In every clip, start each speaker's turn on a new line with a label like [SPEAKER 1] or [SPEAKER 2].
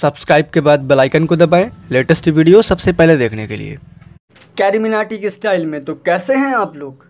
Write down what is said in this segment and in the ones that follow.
[SPEAKER 1] Subscribe के बाद bell icon को दबाएं लेटेस्ट वीडियो सबसे पहले देखने के लिए। कैरीमिनाटी के स्टाइल में तो कैसे हैं आप लोग।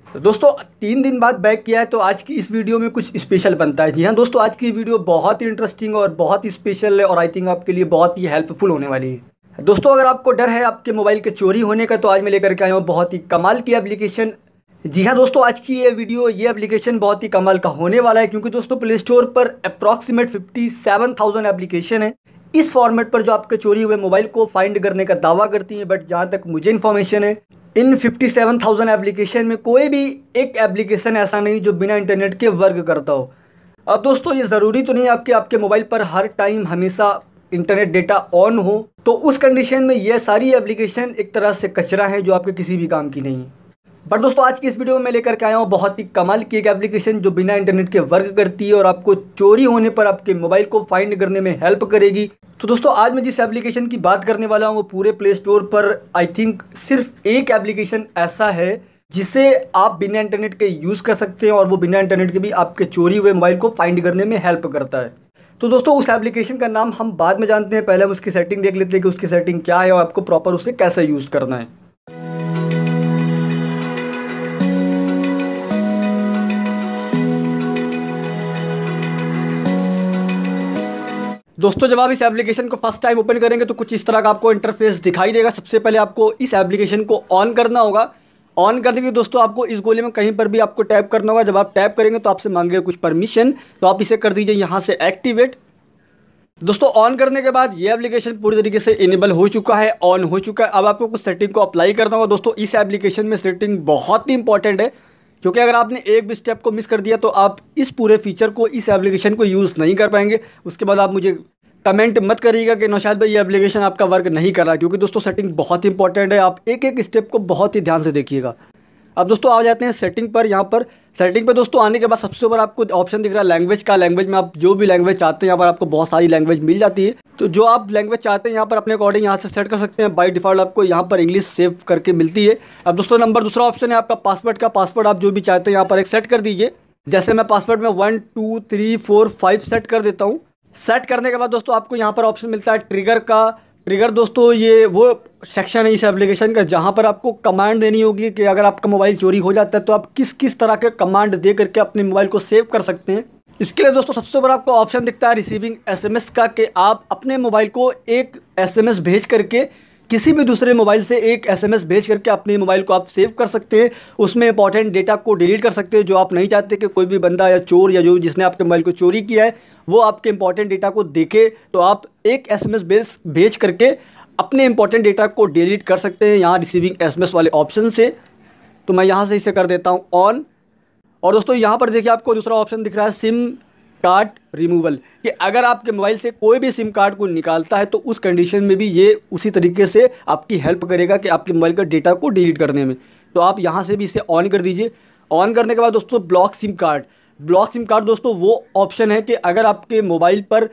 [SPEAKER 1] तो दोस्तों 3 दिन बाद बैक किया है, तो आज की इस वीडियो में कुछ स्पेशल बनता है। जी हाँ दोस्तों, आज की वीडियो बहुत ही इंटरेस्टिंग और बहुत ही स्पेशल है और आई थिंक आपके लिए बहुत ही हेल्पफुल होने वाली है। दोस्तों अगर आपको डर है आपके मोबाइल के चोरी होने का, तो आज मैं लेकर के आया हूँ बहुत ही कमाल की एप्लीकेशन। जी हाँ दोस्तों, आज की ये एप्लीकेशन बहुत ही कमाल का होने वाला है, क्योंकि दोस्तों प्ले स्टोर पर अप्रॉक्सीमेट 57,000 एप्लीकेशन है इस फॉर्मेट पर जो आपके चोरी हुए मोबाइल को फाइंड करने का दावा करती हैं। बट जहाँ तक मुझे इन्फॉर्मेशन है, इन 57,000 एप्लीकेशन में कोई भी एक एप्लीकेशन ऐसा नहीं जो बिना इंटरनेट के वर्क करता हो। अब दोस्तों ये ज़रूरी तो नहीं है आपके मोबाइल पर हर टाइम हमेशा इंटरनेट डेटा ऑन हो, तो उस कंडीशन में ये सारी एप्लीकेशन एक तरह से कचरा है जो आपके किसी भी काम की नहीं है। बट दोस्तों आज की इस वीडियो में मैं लेकर के आया हूँ बहुत ही कमाल की एक एप्लीकेशन जो बिना इंटरनेट के वर्क करती है और आपको चोरी होने पर आपके मोबाइल को फाइंड करने में हेल्प करेगी। तो दोस्तों आज मैं जिस एप्लीकेशन की बात करने वाला हूँ वो पूरे प्ले स्टोर पर आई थिंक सिर्फ एक एप्लीकेशन ऐसा है जिसे आप बिना इंटरनेट के यूज़ कर सकते हैं और वो बिना इंटरनेट के भी आपके चोरी हुए मोबाइल को फाइंड करने में हेल्प करता है। तो दोस्तों उस एप्लीकेशन का नाम हम बाद में जानते हैं, पहले हम उसकी सेटिंग देख लेते हैं कि उसकी सेटिंग क्या है और आपको प्रॉपर उसे कैसे यूज़ करना है। दोस्तों जब आप इस एप्लीकेशन को फर्स्ट टाइम ओपन करेंगे तो कुछ इस तरह का आपको इंटरफेस दिखाई देगा। सबसे पहले आपको इस एप्लीकेशन को ऑन करना होगा। ऑन करने के दोस्तों आपको इस गोले में कहीं पर भी आपको टैप करना होगा। जब आप टैप करेंगे तो आपसे मांगेगा कुछ परमिशन, तो आप इसे कर दीजिए यहाँ से एक्टिवेट। दोस्तों ऑन करने के बाद ये एप्लीकेशन पूरी तरीके से इनेबल हो चुका है, ऑन हो चुका है। अब आपको कुछ सेटिंग को अप्लाई करना होगा। दोस्तों इस एप्लीकेशन में सेटिंग बहुत ही इंपॉर्टेंट है, क्योंकि अगर आपने एक भी स्टेप को मिस कर दिया तो आप इस पूरे फीचर को, इस एप्लीकेशन को यूज़ नहीं कर पाएंगे। उसके बाद आप मुझे कमेंट मत करिएगा कि नौशाद भाई ये एप्लीकेशन आपका वर्क नहीं कर रहा, क्योंकि दोस्तों सेटिंग बहुत इंपॉर्टेंट है। आप एक एक स्टेप को बहुत ही ध्यान से देखिएगा। अब दोस्तों आ जाते हैं सेटिंग पर। यहाँ पर सेटिंग पर दोस्तों आने के बाद सबसे ऊपर आपको ऑप्शन दिख रहा है लैंग्वेज का। लैंग्वेज में आप जो भी लैंग्वेज चाहते हैं यहाँ पर आपको बहुत सारी लैंग्वेज मिल जाती है। तो जो आप लैंग्वेज चाहते हैं यहाँ पर अपने अकॉर्डिंग यहाँ से सेट कर सकते हैं। बाय डिफ़ॉल्ट आपको यहाँ पर इंग्लिश सेव करके मिलती है। अब दोस्तों दूसरा ऑप्शन है आपका पासवर्ड का। पासवर्ड आप जो भी चाहते हैं यहाँ पर एक सेट कर दीजिए। जैसे मैं पासवर्ड में 1 2 3 4 5 सेट कर देता हूँ। सेट करने के बाद दोस्तों आपको यहाँ पर ऑप्शन मिलता है ट्रिगर का। ट्रिगर दोस्तों ये वो सेक्शन है इस एप्लीकेशन का जहाँ पर आपको कमांड देनी होगी कि अगर आपका मोबाइल चोरी हो जाता है तो आप किस किस तरह के कमांड दे करके अपने मोबाइल को सेव कर सकते हैं। इसके लिए दोस्तों सबसे ऊपर आपको ऑप्शन दिखता है रिसीविंग एसएमएस का, कि आप अपने मोबाइल को एक एसएमएस भेज करके किसी भी दूसरे मोबाइल से एक एसएमएस भेज करके अपने मोबाइल को आप सेव कर सकते हैं। उसमें इंपॉर्टेंट डेटा को डिलीट कर सकते हैं जो आप नहीं चाहते कि कोई भी बंदा या चोर या जो जिसने आपके मोबाइल को चोरी किया है वो आपके इंपॉर्टेंट डेटा को देखे। तो आप एक एसएमएस भेज करके अपने इंपॉर्टेंट डेटा को डिलीट कर सकते हैं यहाँ रिसीविंग एसएमएस वाले ऑप्शन से। तो मैं यहाँ से इसे कर देता हूँ ऑन। और दोस्तों यहाँ पर देखिए आपको दूसरा ऑप्शन दिख रहा है सिम कार्ड रिमूवल, कि अगर आपके मोबाइल से कोई भी सिम कार्ड को निकालता है तो उस कंडीशन में भी ये उसी तरीके से आपकी हेल्प करेगा कि आपके मोबाइल का डेटा को डिलीट करने में। तो आप यहाँ से भी इसे ऑन कर दीजिए। ऑन करने के बाद दोस्तों block SIM card. Block SIM card दोस्तों वो ऑप्शन है कि अगर आपके मोबाइल पर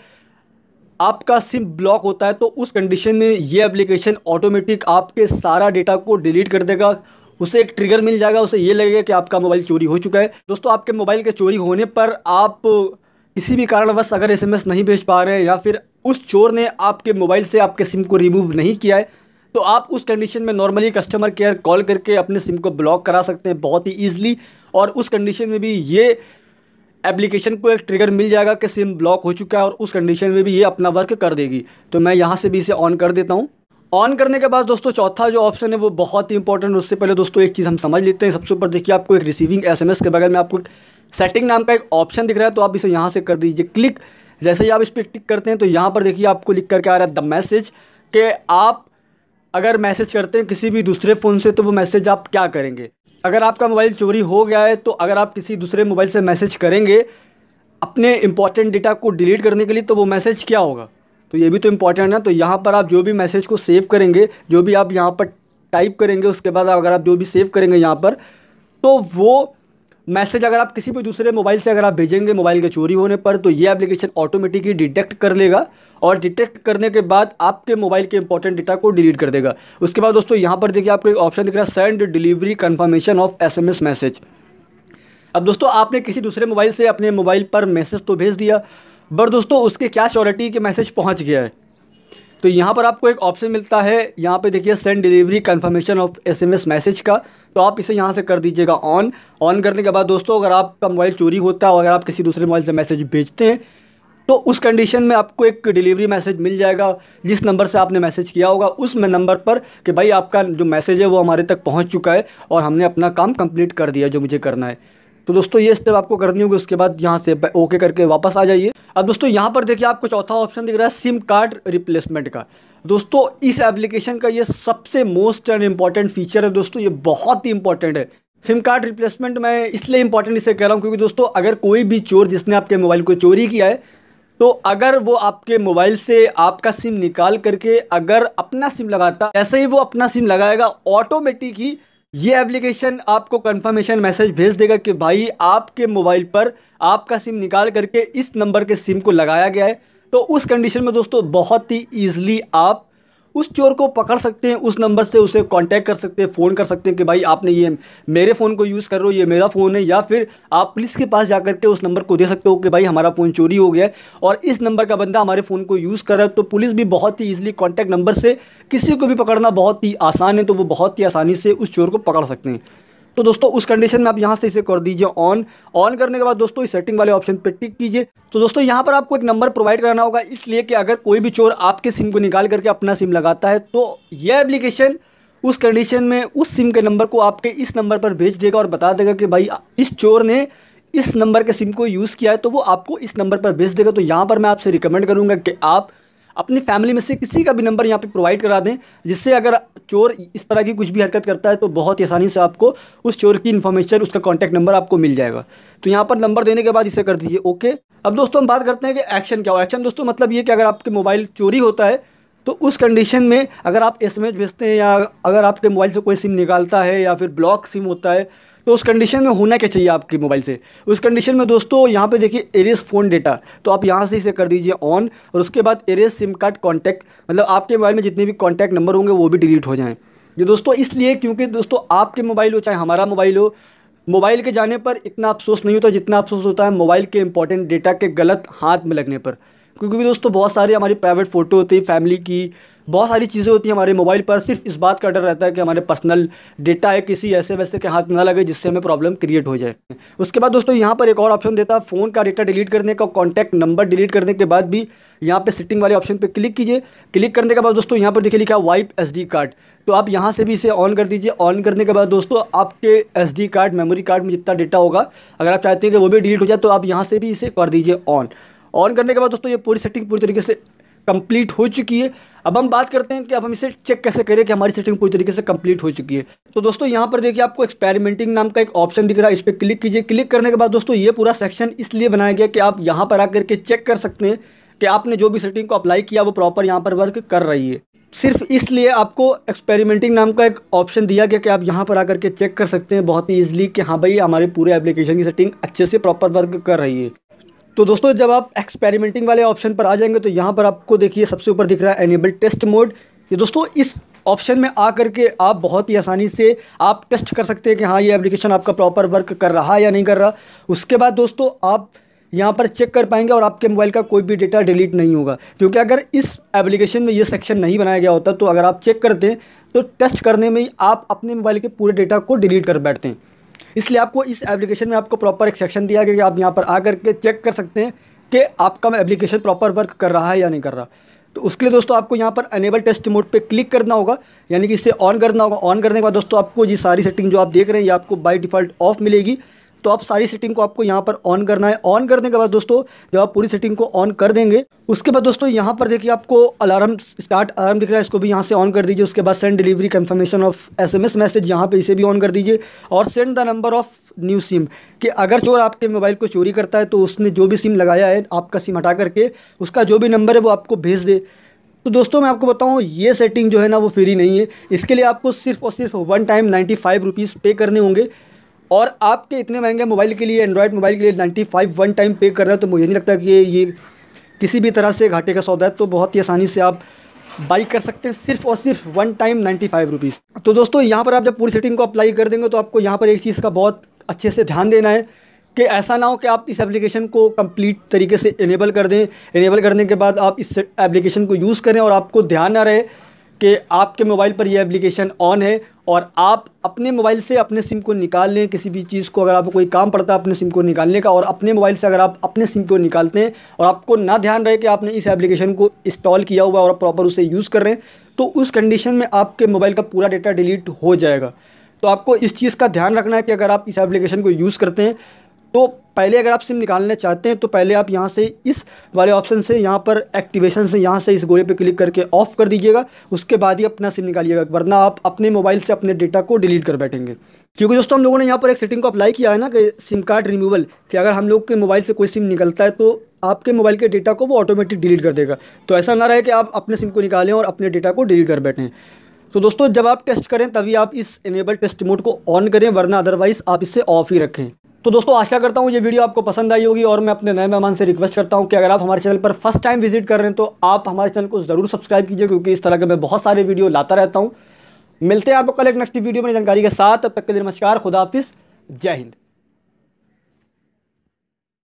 [SPEAKER 1] आपका सिम ब्लॉक होता है तो उस कंडीशन में ये एप्लीकेशन ऑटोमेटिक आपके सारा डेटा को डिलीट कर देगा। उसे एक ट्रिगर मिल जाएगा, उसे ये लगेगा कि आपका मोबाइल चोरी हो चुका है। दोस्तों आपके मोबाइल के चोरी होने पर आप किसी भी कारणवश अगर एसएमएस नहीं भेज पा रहे हैं या फिर उस चोर ने आपके मोबाइल से आपके सिम को रिमूव नहीं किया है, तो आप उस कंडीशन में नॉर्मली कस्टमर केयर कॉल करके अपने सिम को ब्लॉक करा सकते हैं बहुत ही ईजिली। और उस कंडीशन में भी ये एप्लीकेशन को एक ट्रिगर मिल जाएगा कि सिम ब्लॉक हो चुका है और उस कंडीशन में भी ये अपना वर्क कर देगी। तो मैं यहाँ से भी इसे ऑन कर देता हूँ। ऑन करने के बाद दोस्तों चौथा जो ऑप्शन है वो बहुत ही इंपॉर्टेंट। उससे पहले दोस्तों एक चीज़ हम समझ लेते हैं। सबसे ऊपर देखिए आपको एक रिसीविंग एसएमएस के बगल में आपको सेटिंग नाम का एक ऑप्शन दिख रहा है, तो आप इसे यहाँ से कर दीजिए क्लिक। जैसे ही आप इस पर क्लिक करते हैं तो यहाँ पर देखिए आपको लिख करके आ रहा है द मैसेज, कि आप अगर मैसेज करते हैं किसी भी दूसरे फ़ोन से तो वो मैसेज आप क्या करेंगे। अगर आपका मोबाइल चोरी हो गया है तो अगर आप किसी दूसरे मोबाइल से मैसेज करेंगे अपने इंपॉर्टेंट डेटा को डिलीट करने के लिए तो वो मैसेज क्या होगा, तो ये भी तो इम्पॉर्टेंट है। तो यहाँ पर आप जो भी मैसेज को सेव करेंगे, जो भी आप यहाँ पर टाइप करेंगे, उसके बाद अगर आप जो भी सेव करेंगे यहाँ पर, तो वो मैसेज अगर आप किसी भी दूसरे मोबाइल से अगर आप भेजेंगे मोबाइल के चोरी होने पर, तो ये एप्लीकेशन ऑटोमेटिकली डिटेक्ट कर लेगा और डिटेक्ट करने के बाद आपके मोबाइल के इंपॉर्टेंट डेटा को डिलीट कर देगा। उसके बाद दोस्तों यहाँ पर देखिए आपको एक ऑप्शन दिख रहा है send delivery confirmation of SMS message. अब दोस्तों आपने किसी दूसरे मोबाइल से अपने मोबाइल पर मैसेज तो भेज दिया, बट दोस्तों उसके क्या श्योरिटी कि मैसेज पहुंच गया है। तो यहाँ पर आपको एक ऑप्शन मिलता है, यहाँ पे देखिए send delivery confirmation of SMS message का, तो आप इसे यहाँ से कर दीजिएगा ऑन। ऑन करने के बाद दोस्तों अगर आपका मोबाइल चोरी होता है और अगर आप किसी दूसरे मोबाइल से मैसेज भेजते हैं तो उस कंडीशन में आपको एक डिलीवरी मैसेज मिल जाएगा जिस नंबर से आपने मैसेज किया होगा उस नंबर पर कि भाई आपका जो मैसेज है वो हमारे तक पहुंच चुका है और हमने अपना काम कंप्लीट कर दिया जो मुझे करना है। तो दोस्तों ये स्टेप आपको करनी होगी। उसके बाद यहाँ से ओके करके वापस आ जाइए। अब दोस्तों यहाँ पर देखिए आपको चौथा ऑप्शन दिख रहा है सिम कार्ड रिप्लेसमेंट का। दोस्तों इस एप्लीकेशन का ये सबसे मोस्ट एंड इम्पॉर्टेंट फीचर है दोस्तों, ये बहुत ही इंपॉर्टेंट है। सिम कार्ड रिप्लेसमेंट मैं इसलिए इंपॉर्टेंट इसे कह रहा हूँ क्योंकि दोस्तों अगर कोई भी चोर जिसने आपके मोबाइल को चोरी किया है तो अगर वो आपके मोबाइल से आपका सिम निकाल करके अगर अपना सिम लगाता, ऐसे ही वो अपना सिम लगाएगा ऑटोमेटिक ही ये एप्लीकेशन आपको कंफर्मेशन मैसेज भेज देगा कि भाई आपके मोबाइल पर आपका सिम निकाल करके इस नंबर के सिम को लगाया गया है। तो उस कंडीशन में दोस्तों बहुत ही ईजिली आप उस चोर को पकड़ सकते हैं, उस नंबर से उसे कांटेक्ट कर सकते हैं, फ़ोन कर सकते हैं कि भाई आपने ये मेरे फ़ोन को यूज़ कर रहे हो, ये मेरा फ़ोन है, या फिर आप पुलिस के पास जाकर के उस नंबर को दे सकते हो कि भाई हमारा फ़ोन चोरी हो गया है और इस नंबर का बंदा हमारे फ़ोन को यूज़ कर रहा है। तो पुलिस भी बहुत ही ईजिली कॉन्टैक्ट नंबर से किसी को भी पकड़ना बहुत ही आसान है, तो वो बहुत ही आसानी से उस चोर को पकड़ सकते हैं। तो दोस्तों उस कंडीशन में आप यहाँ से इसे कर दीजिए ऑन। ऑन करने के बाद दोस्तों इस सेटिंग वाले ऑप्शन पे टिक कीजिए। तो दोस्तों यहाँ पर आपको एक नंबर प्रोवाइड कराना होगा, इसलिए कि अगर कोई भी चोर आपके सिम को निकाल करके अपना सिम लगाता है तो यह एप्लीकेशन उस कंडीशन में उस सिम के नंबर को आपके इस नंबर पर भेज देगा और बता देगा कि भाई इस चोर ने इस नंबर के सिम को यूज़ किया है, तो वो आपको इस नंबर पर भेज देगा। तो यहाँ पर मैं आपसे रिकमेंड करूँगा कि आप अपनी फैमिली में से किसी का भी नंबर यहाँ पे प्रोवाइड करा दें, जिससे अगर चोर इस तरह की कुछ भी हरकत करता है तो बहुत ही आसानी से आपको उस चोर की इन्फॉर्मेशन, उसका कॉन्टैक्ट नंबर आपको मिल जाएगा। तो यहाँ पर नंबर देने के बाद इसे कर दीजिए ओके। अब दोस्तों हम बात करते हैं कि एक्शन क्या हो। एक्शन दोस्तों मतलब ये कि अगर आपके मोबाइल चोरी होता है तो उस कंडीशन में अगर आप SMS भेजते हैं या अगर आपके मोबाइल से कोई सिम निकालता है या फिर ब्लॉक सिम होता है तो उस कंडीशन में होना क्या चाहिए आपके मोबाइल से। उस कंडीशन में दोस्तों यहाँ पे देखिए एरेज फ़ोन डेटा, तो आप यहाँ से इसे कर दीजिए ऑन और उसके बाद एरेज सिम कार्ड कॉन्टैक्ट, मतलब आपके मोबाइल में जितने भी कॉन्टैक्ट नंबर होंगे वो भी डिलीट हो जाएँ। ये दोस्तों इसलिए क्योंकि दोस्तों आपके मोबाइल हो चाहे हमारा मोबाइल हो, मोबाइल के जाने पर इतना अफसोस नहीं होता जितना अफसोस होता है मोबाइल के इंपॉर्टेंट डेटा के गलत हाथ में लगने पर। क्योंकि दोस्तों बहुत सारी हमारी प्राइवेट फ़ोटो होती है, फैमिली की बहुत सारी चीज़ें होती हैं हमारे मोबाइल पर, सिर्फ इस बात का डर रहता है कि हमारे पर्सनल डेटा है किसी ऐसे वैसे के हाथ में ना लगे जिससे हमें प्रॉब्लम क्रिएट हो जाए। उसके बाद दोस्तों यहाँ पर एक और ऑप्शन देता है फ़ोन का डेटा डिलीट करने का। कॉन्टैक्ट नंबर डिलीट करने के बाद भी यहाँ पे सेटिंग वाले ऑप्शन पे क्लिक कीजिए। क्लिक करने के बाद दोस्तों यहाँ पर देखिए लिखा है वाइप SD कार्ड, तो आप यहाँ से भी इसे ऑन कर दीजिए। ऑन करने के बाद दोस्तों आपके SD कार्ड, मेमोरी कार्ड में जितना डेटा होगा अगर आप चाहते हैं कि वो भी डिलीट हो जाए तो आप यहाँ से भी इसे कर दीजिए ऑन। ऑन करने के बाद दोस्तों ये पूरी सेटिंग पूरी तरीके से कंप्लीट हो चुकी है। अब हम बात करते हैं कि अब हम इसे चेक कैसे करें कि हमारी सेटिंग पूरी तरीके से कंप्लीट हो चुकी है। तो दोस्तों यहाँ पर देखिए आपको एक्सपेरिमेंटिंग नाम का एक ऑप्शन दिख रहा है, इस पर क्लिक कीजिए। क्लिक करने के बाद दोस्तों ये पूरा सेक्शन इसलिए बनाया गया कि आप यहाँ पर आकर के चेक कर सकते हैं कि आपने जो भी सेटिंग को अप्लाई किया वो प्रॉपर यहाँ पर वर्क कर रही है। सिर्फ इसलिए आपको एक्सपेरिमेंटिंग नाम का एक ऑप्शन दिया गया कि आप यहाँ पर आकर के चेक कर सकते हैं बहुत ही ईजिली कि हाँ भाई हमारे पूरे एप्लीकेशन की सेटिंग अच्छे से प्रॉपर वर्क कर रही है। तो दोस्तों जब आप एक्सपेरिमेंटिंग वाले ऑप्शन पर आ जाएंगे तो यहाँ पर आपको देखिए सबसे ऊपर दिख रहा है एनेबल टेस्ट मोड। ये दोस्तों इस ऑप्शन में आ करके आप बहुत ही आसानी से आप टेस्ट कर सकते हैं कि हाँ ये एप्लीकेशन आपका प्रॉपर वर्क कर रहा है या नहीं कर रहा। उसके बाद दोस्तों आप यहाँ पर चेक कर पाएंगे और आपके मोबाइल का कोई भी डेटा डिलीट नहीं होगा, क्योंकि अगर इस एप्लीकेशन में ये सेक्शन नहीं बनाया गया होता तो अगर आप चेक करते हैं तो टेस्ट करने में ही आप अपने मोबाइल के पूरे डेटा को डिलीट कर बैठते हैं। इसलिए आपको इस एप्लीकेशन में आपको प्रॉपर एक सेक्शन दिया गया कि आप यहाँ पर आकर के चेक कर सकते हैं कि आपका एप्लीकेशन प्रॉपर वर्क कर रहा है या नहीं कर रहा। तो उसके लिए दोस्तों आपको यहाँ पर एनेबल टेस्ट मोड पे क्लिक करना होगा, यानी कि इसे ऑन करना होगा। ऑन करने के बाद दोस्तों आपको ये सारी सेटिंग जो आप देख रहे हैं ये आपको बाय डिफ़ॉल्ट ऑफ मिलेगी, तो आप सारी सेटिंग को आपको यहाँ पर ऑन करना है। ऑन करने के बाद दोस्तों जब आप पूरी सेटिंग को ऑन कर देंगे उसके बाद दोस्तों यहाँ पर देखिए आपको अलार्म स्टार्ट अलार्म दिख रहा है, इसको भी यहाँ से ऑन कर दीजिए। उसके बाद send delivery confirmation of SMS message यहाँ पे इसे भी ऑन कर दीजिए और send the number of new SIM, कि अगर चोर आपके मोबाइल को चोरी करता है तो उसने जो भी सिम लगाया है आपका सिम हटा करके उसका जो भी नंबर है वो आपको भेज दे। तो दोस्तों मैं आपको बताऊँ ये सेटिंग जो है ना वो फ्री नहीं है, इसके लिए आपको सिर्फ और सिर्फ वन टाइम 95 रुपीज़ पे करने होंगे। और आपके इतने महंगे मोबाइल के लिए, एंड्रॉयड मोबाइल के लिए 95 वन टाइम पे कर रहे हो तो मुझे नहीं लगता कि ये किसी भी तरह से घाटे का सौदा है। तो बहुत ही आसानी से आप बाई कर सकते हैं सिर्फ और सिर्फ वन टाइम 95 रुपीज़। तो दोस्तों यहाँ पर आप जब पूरी सेटिंग को अप्लाई कर देंगे तो आपको यहाँ पर एक चीज़ का बहुत अच्छे से ध्यान देना है कि ऐसा ना हो कि आप इस एप्लीकेशन को कंप्लीट तरीके से इनेबल कर दें। इनेबल करने के बाद आप इस एप्लीकेशन को यूज़ करें और आपको ध्यान ना रहे कि आपके मोबाइल पर यह एप्लीकेशन ऑन है और आप अपने मोबाइल से अपने सिम को निकाल लें। किसी भी चीज़ को अगर आपको कोई काम पड़ता है अपने सिम को निकालने का, और अपने मोबाइल से अगर आप अपने सिम को निकालते हैं और आपको ना ध्यान रहे कि आपने इस एप्लीकेशन को इंस्टॉल किया हुआ और प्रॉपर उसे यूज़ कर रहे हैं, तो उस कंडीशन में आपके मोबाइल का पूरा डेटा डिलीट हो जाएगा। तो आपको इस चीज़ का ध्यान रखना है कि अगर आप इस एप्लीकेशन को यूज़ करते हैं तो पहले अगर आप सिम निकालना चाहते हैं तो पहले आप यहाँ से इस वाले ऑप्शन से, यहाँ पर एक्टिवेशन से, यहाँ से इस गोले पे क्लिक करके ऑफ़ कर दीजिएगा। उसके बाद ही अपना सिम निकालिएगा, वरना आप अपने मोबाइल से अपने डेटा को डिलीट कर बैठेंगे। क्योंकि दोस्तों हम लोगों ने यहाँ पर एक सेटिंग को अप्लाई किया है ना कि सिम कार्ड रिमूवल, कि अगर हम लोग के मोबाइल से कोई सिम निकलता है तो आपके मोबाइल के डेटा को वो ऑटोमेटिक डिलीट कर देगा। तो ऐसा ना रहे कि आप अपने सिम को निकालें और अपने डेटा को डिलीट कर बैठें। तो दोस्तों जब आप टेस्ट करें तभी आप इस इनेबल टेस्ट मोड को ऑन करें, वरना अदरवाइज़ आप इसे ऑफ ही रखें। तो दोस्तों आशा करता हूँ ये वीडियो आपको पसंद आई होगी, और मैं अपने नए मेहमान से रिक्वेस्ट करता हूँ कि अगर आप हमारे चैनल पर फर्स्ट टाइम विजिट कर रहे हैं तो आप हमारे चैनल को ज़रूर सब्सक्राइब कीजिए, क्योंकि इस तरह के मैं बहुत सारे वीडियो लाता रहता हूँ। मिलते हैं आपको कल एक नेक्स्ट वीडियो में जानकारी के साथ। तब तक के लिए नमस्कार, खुदा हाफिज़, जय हिंद।